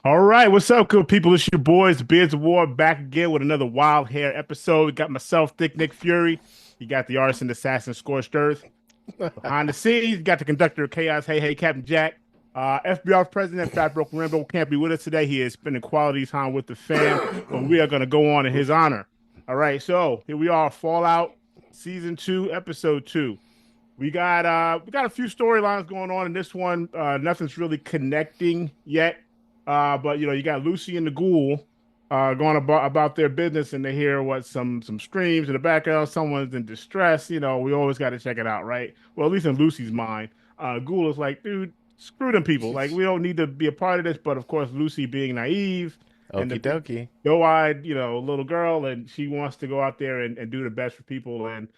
All right, what's up, good people? It's your boys, Beards of War, back again with another Wild Hair episode. We got myself, Thick Nick Fury. You got the artist and assassin, Scorched Earth. Behind the scenes, you got the conductor of chaos, hey, Captain Jack. FBR president, Fat Broken Rambo, can't be with us today. He is spending quality time with the fam, but we are going to go on in his honor. All right, so here we are, Fallout Season 2, Episode 2. We got a few storylines going on in this one. Nothing's really connecting yet. But you got Lucy and the Ghoul going about their business, and they hear what some screams in the background. Someone's in distress. We always got to check it out, right? Well, at least in Lucy's mind, Ghoul is like, dude, screw them people. Like, we don't need to be a part of this. But of course, Lucy being naive and Okie the dokie. doe-eyed, little girl, and she wants to go out there and do the best for people. And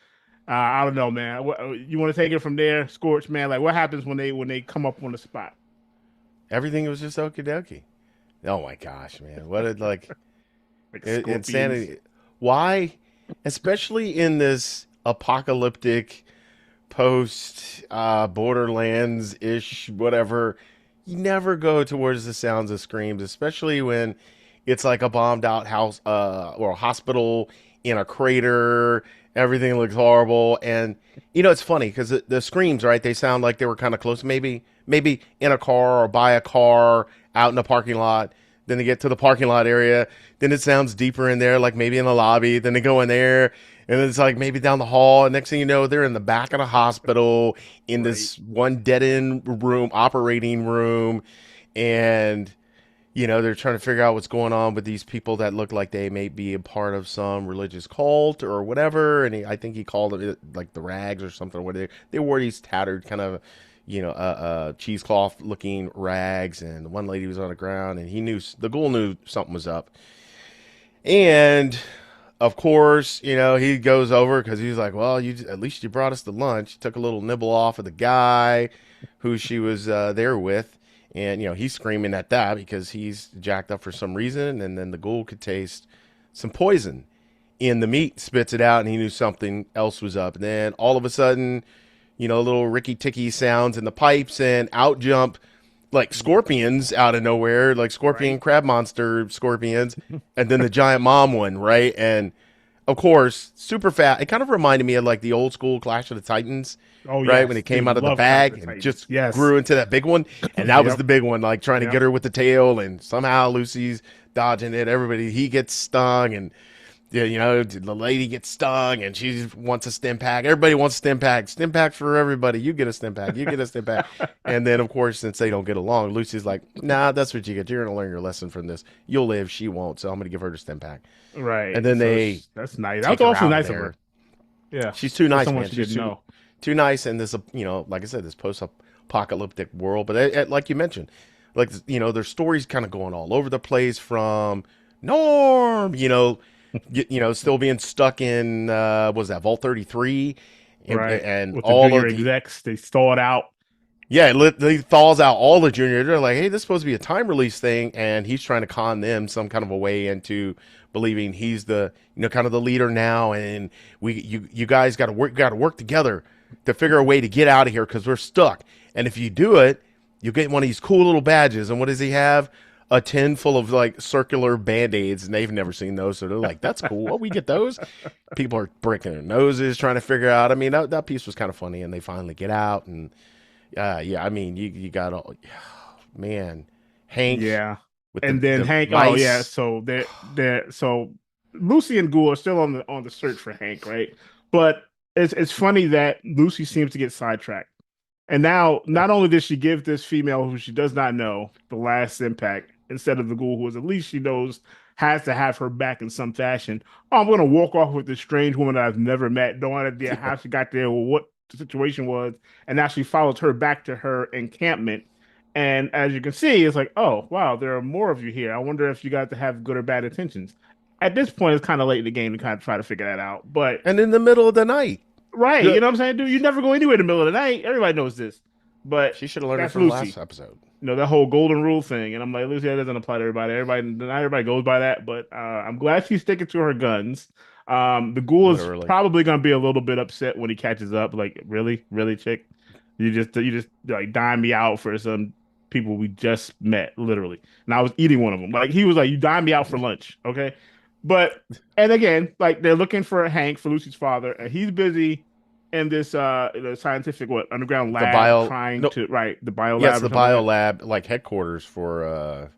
I don't know, man. You want to take it from there, Scorch, man? Like, what happens when they come up on the spot? Everything was just okie dokie. Oh my gosh, man. What a Like scorpions. insanity. Why? Especially in this apocalyptic post Borderlands ish, whatever. You never go towards the sounds of screams, especially when it's like a bombed out house or a hospital in a crater. Everything looks horrible. And it's funny because the screams, right? They sound like they were kind of close. Maybe in a car or by a car out in the parking lot. Then they get to the parking lot area. Then it sounds deeper in there, like maybe in the lobby. Then they go in there, and it's like maybe down the hall. And next thing you know, they're in the back of the hospital in Right. this one dead end room, operating room, and they're trying to figure out what's going on with these people that look like they may be a part of some religious cult or whatever. And I think he called it like the rags or something. Where they wore these tattered kind of cheesecloth looking rags, and one lady was on the ground, and the ghoul knew something was up. And of course, he goes over because he's like, well, at least you brought us the lunch. He took a little nibble off of the guy who she was there with. And, he's screaming at that because he's jacked up for some reason. And then the ghoul could taste some poison in the meat, spits it out, and he knew something else was up. And then all of a sudden, little ricky ticky sounds in the pipes, and out jump like scorpions out of nowhere, like scorpion Right. crab monster scorpions, and then the giant mom one, right? And of course, super fat. It kind of reminded me of like the old school Clash of the Titans, Oh right? When it yes, came dude, out of the love Clash of bag the and Titans. just Yes. grew into that big one. And that was Yep. the big one, like trying to get Yep. her with the tail, and somehow Lucy's dodging it. He gets stung, and yeah, the lady gets stung, and she wants a stim pack. Everybody wants a stim pack. Stim pack for everybody. You get a stim pack. You get a stim pack. And then, of course, since they don't get along, Lucy's like, nah, that's what you get. You're going to learn your lesson from this. You'll live. She won't. So I'm going to give her the stim pack. And Right. then So they that's nice. That was take her also out of nice of her. there. Yeah. She's too For nice, someone man. she She's didn't know. too nice in this, like I said, this post-apocalyptic world. But like you mentioned, like, there's stories kind of going all over the place from Norm, still being stuck in was that Vault 33, Right. and With the all junior of the execs, they stalled out. yeah, he thaws out all the junior. They're like, hey, this is supposed to be a time release thing, and he's trying to con them some kind of a way into believing he's the kind of the leader now, and you guys got to work together to figure a way to get out of here because we're stuck. And if you do it, you get one of these cool little badges. And what does he have? A tin full of like circular band-aids, and they've never seen those, so they're like, that's cool. Well, we get those. People are breaking their noses trying to figure out. I mean, that piece was kind of funny, and they finally get out. And yeah, I mean, you got all, man, Hank Yeah. with And then the Hank, oh yeah, mice. so so Lucy and Ghoul are still on the search for Hank, right? But it's funny that Lucy seems to get sidetracked. And now not only did she give this female who she does not know the last impact instead of the Ghoul, who is at least she knows has to have her back in some fashion. Oh, I'm gonna walk off with this strange woman that I've never met, no idea how she got there or what the situation was, and now she follows her back to her encampment. And as you can see, it's like, oh wow, there are more of you here. I wonder if you got to have good or bad intentions. At this point, it's kind of late in the game to kind of try to figure that out. But And in the middle of the night. right, Yeah. you know what I'm saying, dude? You never go anywhere in the middle of the night. Everybody knows this. But She should have learned it that's from Lucy. last episode. That whole golden rule thing. And I'm like, Lucy, that doesn't apply to everybody. Not everybody goes by that, but I'm glad she's sticking to her guns. The ghoul is Literally. probably gonna be a little bit upset when he catches up. Like, really, really, chick, you just like dime me out for some people we just met, literally. And I was eating one of them. Like he was like, "You dined me out for lunch, okay?" But and again, like they're looking for Hank, for Lucy's father, and he's busy in this the scientific underground The lab bio trying no, to write the bio yeah, it's lab or the something like bio that. lab like headquarters for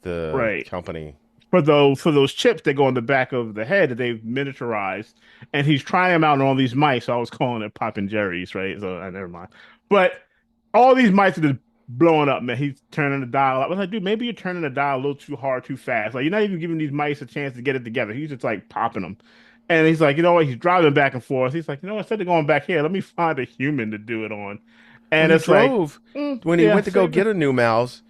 the Right. company. For those chips that go on the back of the head that they've miniaturized, and he's trying them out on all these mice. So I was calling it popping Jerry's, right? So never mind. But all these mice are just blowing up, man. He's turning the dial. I was like, dude, maybe you're turning the dial a little too hard, too fast. Like you're not even giving these mice a chance to get it together. He's just like popping them. And he's like, you know what? He's driving back and forth. He's like, you know, instead of going back here, let me find a human to do it on. Well, And he it's like, drove when he yeah, went to go save get the a new mouse.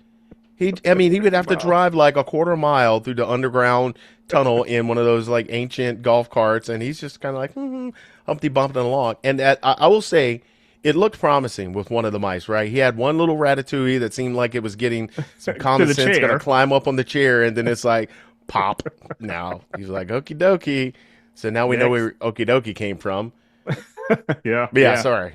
I mean, he would have to wow. drive like a quarter mile through the underground tunnel in one of those like ancient golf carts, and he's just kind of like Humpty bumping along. And I will say, it looked promising with one of the mice. Right, he had one little ratatouille that seemed like it was getting some To common the sense, going to chair. climb up on the chair, and then it's like pop. Now he's like okie dokie. So now we know Next. where okie dokie came from. Yeah, But yeah, yeah. sorry.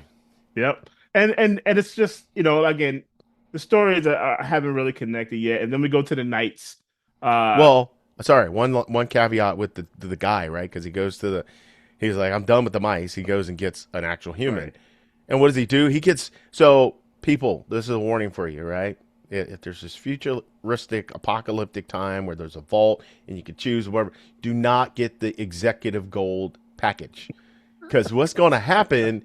Yep. And it's just, again, the stories haven't really connected yet. And then we go to the Knights. Uh Well, sorry. One caveat with the guy, right? Because he goes to the he's like, I'm done with the mice. He goes and gets an actual human. right. And what does he do? He gets so people. This is a warning for you, right? If there's this futuristic apocalyptic time where there's a vault and you can choose whatever, do not get the executive gold package. Because what's going to happen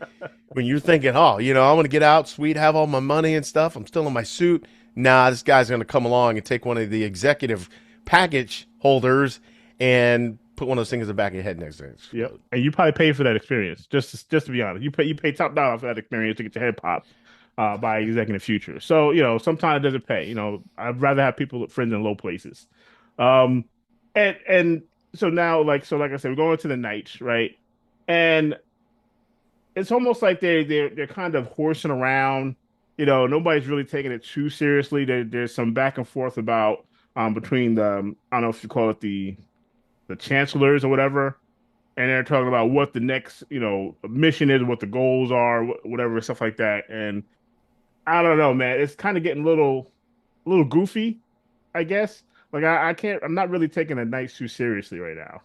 when you're thinking, oh, I want to get out, sweet, have all my money and stuff. I'm still in my suit. Nah, this guy's going to come along and take one of the executive package holders and put one of those things in the back of your head next to it. Yep. And you probably paid for that experience. Just to be honest. You pay top dollar for that experience to get your head popped by executive future. So, sometimes it doesn't pay. I'd rather have people friends in low places. Um and so now like I said, we're going to the Knights, right? And it's almost like they're kind of horsing around. Nobody's really taking it too seriously. There's some back and forth about between the I don't know if you call it the chancellors or whatever, and they're talking about what the next mission is, what the goals are, whatever stuff like that. And I don't know, man. It's kind of getting a little goofy, I guess. Like I can't. I'm not really taking the Knights too seriously right now.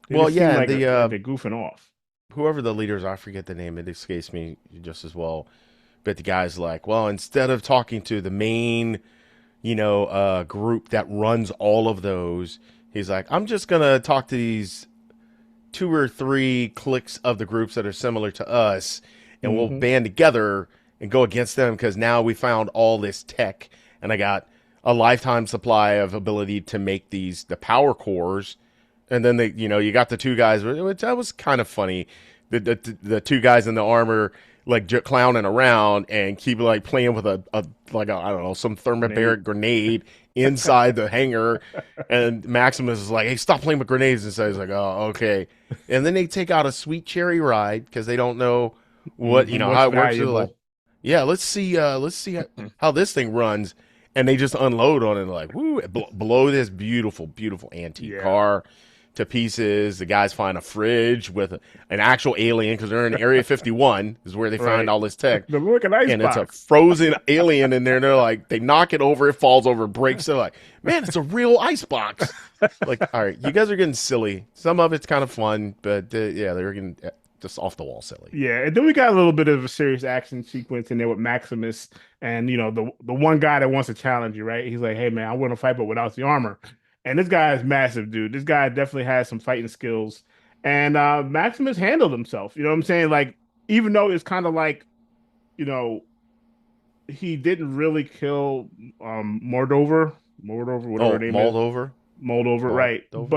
They Well, just seem yeah, and like the they're goofing off. whoever the leaders, I forget the name. It escapes me just as well. But the guy's like, well, instead of talking to the main, group that runs all of those, he's like, I'm just gonna talk to these two or three cliques of the groups that are similar to us, and we'll Hmm. band together and go against them because now we found all this tech, and I got a lifetime supply of ability to make the power cores. And then you got the two guys, which that was kind of funny. The two guys in the armor like clowning around and keep like playing with a like I don't know, some Grenade. thermobaric grenade inside the hangar, and Maximus is like, "Hey, stop playing with grenades!" And so he's like, "Oh, okay." And then they take out a sweet cherry ride because they don't know What's how it works. So they're like, valuable? "Yeah, let's see how this thing runs." And they just unload on it like, "Woo!" Blow this beautiful, beautiful antique Yeah. car to pieces. The guys find a fridge with an actual alien because they're in Area 51 is where they find Right. all this tech, The look at and it's a icebox. frozen alien in there. And they're like, they knock it over, it falls over, breaks. They're like, man, it's a real ice box. Like, all right, you guys are getting silly. Some of it's kind of fun, but yeah, they're getting just off the wall silly. Yeah, and then we got a little bit of a serious action sequence in there with Maximus and the one guy that wants to challenge you, right? He's like, "Hey man, I want to fight, but without the armor." And this guy is massive, dude. This guy definitely has some fighting skills. And Maximus handled himself. You know what I'm saying? Like, even though it's kind of like, you know, he didn't really kill Moldover, whatever her Oh, name is. Moldover, Moldova, right? Moldover.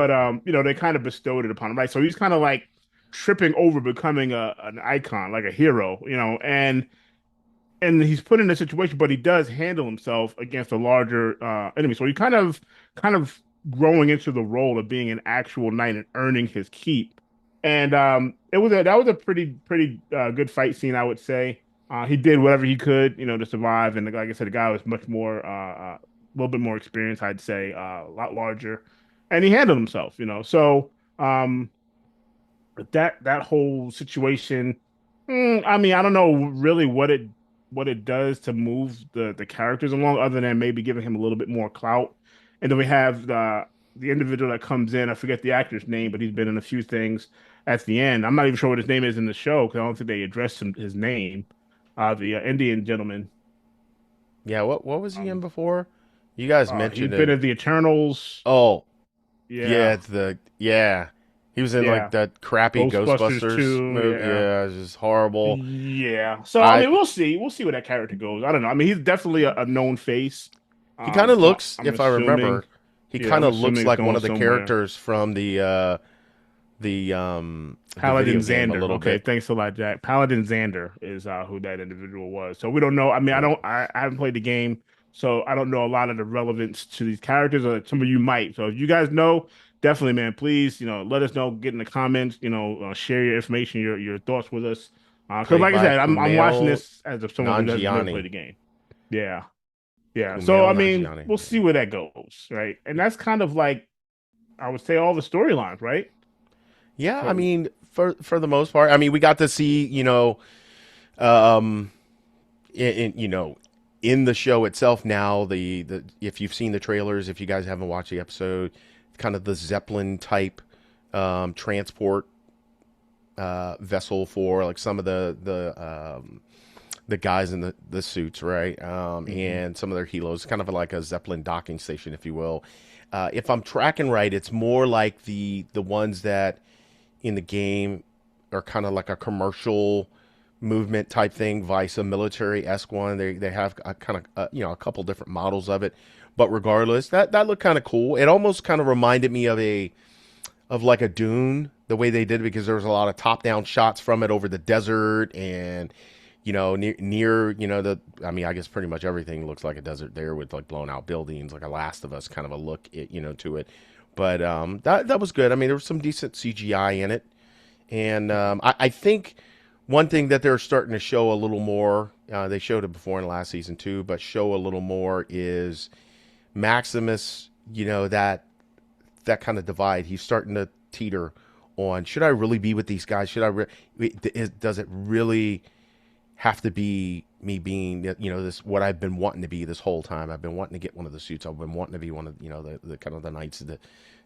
But they kind of bestowed it upon him, right? So he's kind of like tripping over becoming an icon, like a hero, and he's put in a situation, but he does handle himself against a larger enemy. So he kind of growing into the role of being an actual knight and earning his keep. And that was a pretty good fight scene, I would say. He did whatever he could, to survive. And like I said, the guy was much more a little bit more experienced, I'd say, a lot larger, and he handled himself. So that whole situation. I mean, I don't know really what it what it does to move the characters along, other than maybe giving him a little bit more clout. And then we have the individual that comes in. I forget the actor's name, but he's been in a few things at the end. I'm not even sure what his name is in the show because I don't think they addressed his name. The Indian gentleman. Yeah, what was he in Um, before? You guys he's mentioned been it. in the Eternals. Oh, yeah, Yeah, it's the yeah. He was in like yeah. that crappy Ghostbusters Ghostbusters too. movie. Yeah. Yeah, it's just horrible. Yeah. So I I mean, we'll see. We'll see where that character goes. I don't know. I mean, he's definitely a known face. He kind of So looks, I'm if I assuming. remember, he Yeah, kind I'm of looks assuming it's like one going of the somewhere. characters from the video Paladin game a Xander. little Okay, bit. thanks a lot, Jack. Paladin Xander is who that individual was. So we don't know. I mean, I Yeah. don't. I haven't played the game, so I don't know a lot of the relevance to these characters. Or some of you might. So if you guys know, definitely, man, please, let us know. Get in the comments. Share your information, your thoughts with us. Because Played like I by said, I'm watching Kumail this as of someone who hasn't really played Nanjiani. the game. Yeah, yeah. So Kumail I mean, Nanjiani. we'll see where that goes, right? And that's kind of like I would say all the storylines, right? Yeah, I So mean, for the most part, I mean, we got to see, um, in the show itself now, the if you've seen the trailers, if you guys haven't watched the episode, kind of the Zeppelin type transport vessel for like some of the guys in the suits, right? mhm. And some of their helos, kind of like a Zeppelin docking station, if you will. If I'm tracking right, it's more like the ones that in the game are kind of like a commercial movement type thing, vice a military esque one. They have a kind of a couple different models of it, but regardless, that looked kind of cool. It almost kind of reminded me of like a Dune, the way they did it, because there was a lot of top down shots from it over the desert and near the I mean I guess pretty much everything looks like a desert there with like blown out buildings, like a Last of Us kind of a look to it. But that was good. I mean there was some decent CGI in it, and I think one thing that they're starting to show a little more, they showed it before in last season too, but show a little more is Maximus. That kind of divide. He's starting to teeter on, should I really be with these guys? Does it really have to be me being, this what I've been wanting to be this whole time? I've been wanting to get one of the suits. I've been wanting to be one of the kind of the knights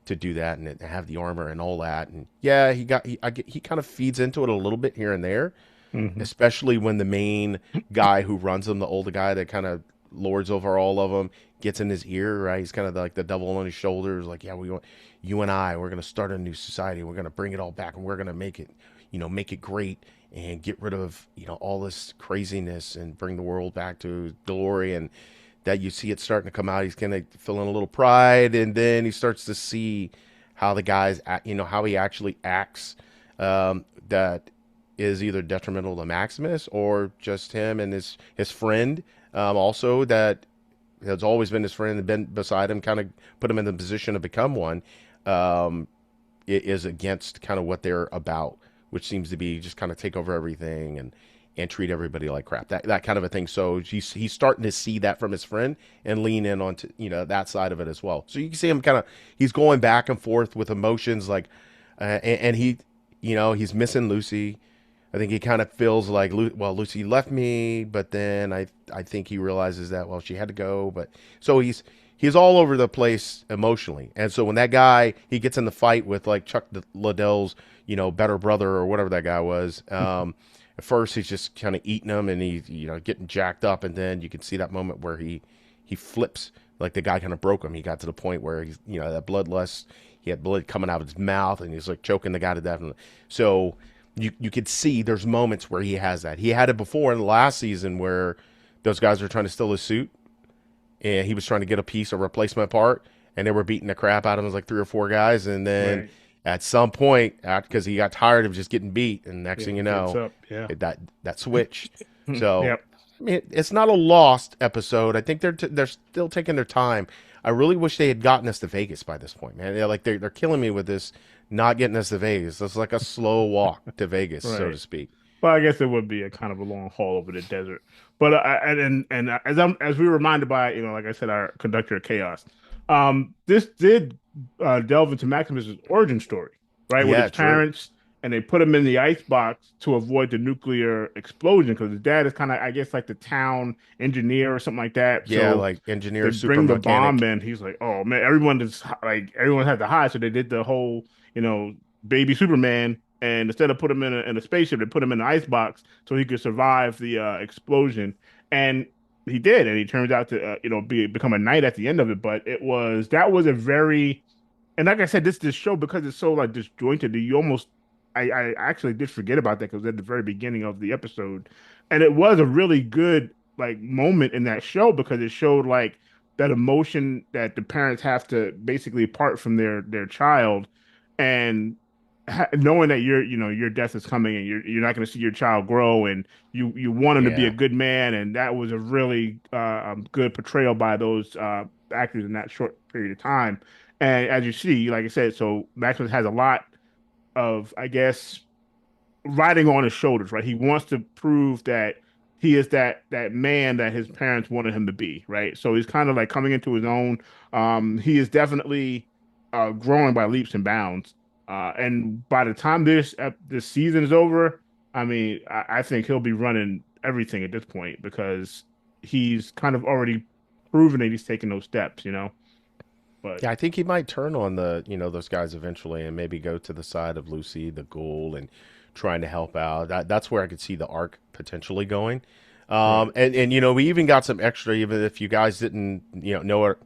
to do that and have the armor and all that. And yeah, he kind of feeds into it a little bit here and there, Mhm. especially when the main guy who runs them, the older guy that kind of lords over all of them, gets in his ear, right? He's kind of like the devil on his shoulders, like, yeah, we want you and we're going to start a new society. We're going to bring it all back and we're going to make it great and get rid of, all this craziness and bring the world back to glory. And that you see it starting to come out. He's kind of feeling a little pride. And then he starts to see how the guys, how he actually acts, that is either detrimental to Maximus or just him and his friend, also that has always been his friend and been beside him, kind of put him in the position to become one, um, is against kind of what they're about, which seems to be just kind of take over everything and treat everybody like crap. That kind of a thing. So he's starting to see that from his friend and lean in onto that side of it as well. So you can see him kind of he's going back and forth with emotions like, and he he's missing Lucy. I think he kind of feels like, well, Lucy left me, but then I think he realizes that, well, she had to go. But so he's all over the place emotionally. And so when that guy, he gets in the fight with like Chuck Liddell's, better brother or whatever that guy was. At first he's just kind of eating him and he's, getting jacked up. And then you can see that moment where he flips, like the guy kind of broke him. He got to the point where he's, that bloodlust, he had blood coming out of his mouth and he's like choking the guy to death. So you could see there's moments where he has that. He had it before in the last season where those guys were trying to steal his suit and he was trying to get a piece, a replacement part, and they were beating the crap out of him. It was like three or four guys, and then Right. at some point, because he got tired of just getting beat, and next Yeah, thing you he gets know, up. Yeah. that switched. So Yep. I mean, it's not a lost episode. I think they're still taking their time. I really wish they had gotten us to Vegas by this point, man. They're killing me with this, not getting us to Vegas. It's like a slow walk to Vegas, so to Right. speak. Well, I guess it would be a kind of a long haul over the desert. But as we were reminded by like I said, our conductor of chaos, this did delve into Maximus's origin story, right, with Yeah, his true. parents and they put him in the ice box to avoid the nuclear explosion because his dad is kind of, I guess, like the town engineer or something like that. Yeah, So like they engineer, super bring the bomb mechanic. in. He's like, "Oh man, everyone is like everyone has to hide." So they did the whole, baby Superman, and instead of put him in a spaceship, they put him in an ice box so he could survive the explosion. And he did, and he turns out to become a knight at the end of it. But that was a very, and like I said, this show, because it's so like disjointed, you almost I actually did forget about that because at the very beginning of the episode, and it was a really good like moment in that show because it showed like that emotion that the parents have to basically part from their child, and knowing that your death is coming and you're not going to see your child grow, and you want him to be a Yeah. good man, and that was a really good portrayal by those actors in that short period of time. And as you see, like I said, so Maximus has a lot of, I guess, riding on his shoulders, right? He wants to prove that he is that man that his parents wanted him to be, right? So he's kind of like coming into his own. He is definitely growing by leaps and bounds. And by the time this season is over, I mean, I think he'll be running everything at this point because he's kind of already proven that he's taking those steps. But Yeah, I think he might turn on those guys eventually and maybe go to the side of Lucy, the ghoul, and trying to help out. That's where I could see the arc potentially going. right, And we even got some extra, even if you guys didn't, know it,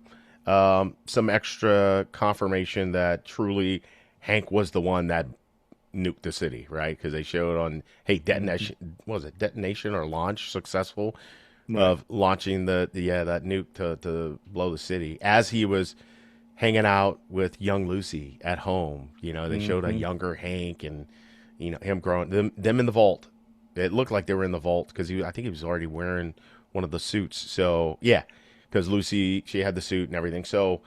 some extra confirmation that truly Hank was the one that nuked the city, right? Because they showed on, hey, mhm, detonation, what was it, detonation or launch successful right, of launching that nuke to blow the city as he was hanging out with young Lucy at home. They showed a hmm younger Hank and him growing them in the vault. It looked like they were in the vault because I think he was already wearing one of the suits. So yeah, because Lucy, she had the suit and everything. So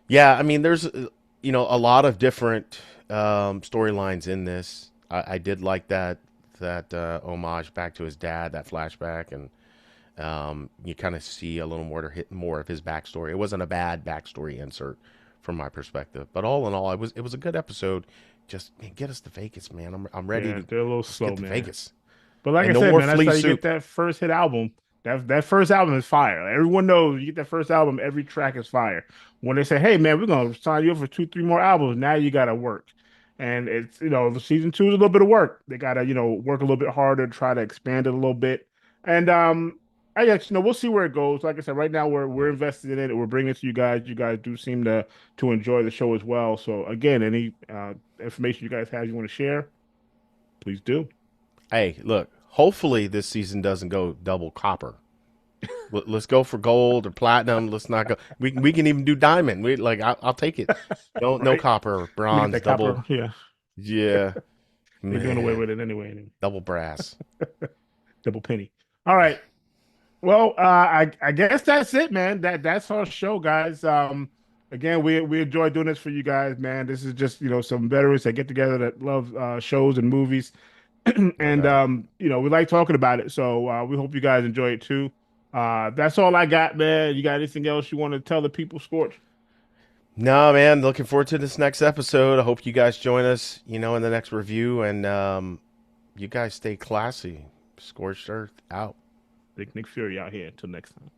yeah, I mean, there's a lot of different storylines in this. I did like that homage back to his dad, that flashback, and you kind of see a little more to hit more of his backstory. It wasn't a bad backstory insert from my perspective, but all in all, it was a good episode. Just man, get us to Vegas, man. I'm ready yeah, to they're a little let's get slow, to man. Vegas But like I and no said, more man, that's flea how you get soup. that first hit album. That first album is fire. Like, everyone knows you get that first album, every track is fire. When they say, "Hey, man, we're gonna sign you up for 2, 3 more albums," now you gotta work. And it's season two is a little bit of work. They gotta work a little bit harder, try to expand it a little bit. And I guess we'll see where it goes. Like I said, right now we're invested in it. We're bringing it to you guys. You guys do seem to enjoy the show as well. So again, any information you guys have you want to share, please do. Hey, look. Hopefully this season doesn't go double copper. Let's go for gold or platinum. Let's not go. We can even do diamond. I'll take it. No Right? copper, Let me get bronze, that double. copper. Yeah, Yeah, they're doing away man, with it anyway. double brass. Double penny. All right. Well, I guess that's it, man. That's our show, guys. Again, we enjoy doing this for you guys, man. This is just some veterans that get together that love shows and movies, No and doubt. we like talking about it. So we hope you guys enjoy it too. That's all I got, man. You got anything else you want to tell the people, Scorch? No, man. Looking forward to this next episode. I hope you guys join us, in the next review. And you guys stay classy. Scorched Earth out. Big Nick Fury out here. Until next time.